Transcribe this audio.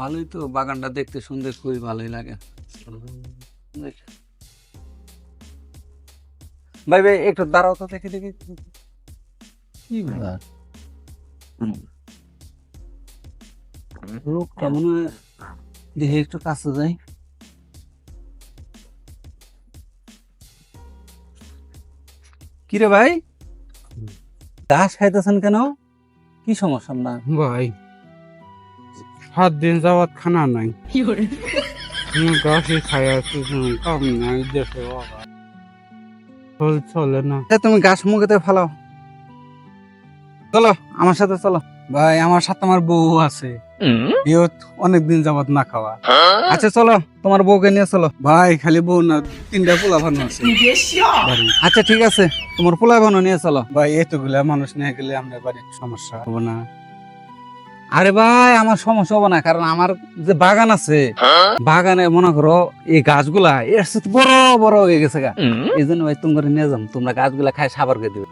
ভালোই তো, বাগানটা দেখতে শুনতে খুবই ভালোই লাগে। ভাই ভাই একটু দাঁড়াও তো, দেখে দেখি কি ব্যাপার। লোকটা মনে হয়, দেখে একটু কাছে যাই। কিরে ভাই, ঘাস খাইতেছেন কেন? কি সমস্যা না? ভাই 7 দিন যাবৎ খানা নাই, গাছই খাই আছি, কাম নাই দেশে বাবা, চলে না। তুমি ঘাস মুখেতে ফালাও, চলো আমার সাথে চলো। ভাই আমার সাথে আমার বউ আছে, বিয়ে অনেকদিন যাবত না খাওয়া। আচ্ছা চলো, তোমার বউকে নিয়ে চলো। ভাই খালি বউ না, 3টা পোলা ভানো আছে বাড়ি। আচ্ছা ঠিক আছে, তোমার পোলা ভানো নিয়ে চলো। ভাই এতগুলা মানুষ নিয়ে গেলে আমরা বাড়ির সমস্যা হবো না? আরে ভাই আমার সমস্যা হবো না, কারণ আমার যে বাগান আছে, বাগানে মনে করো এই গাছগুলা এর সাথে বড় বড় হয়ে গেছে গা। এই জন্য ভাই তোমরা নিয়ে যাম, তোমরা গাছগুলা খাই সাবার করে দিবে।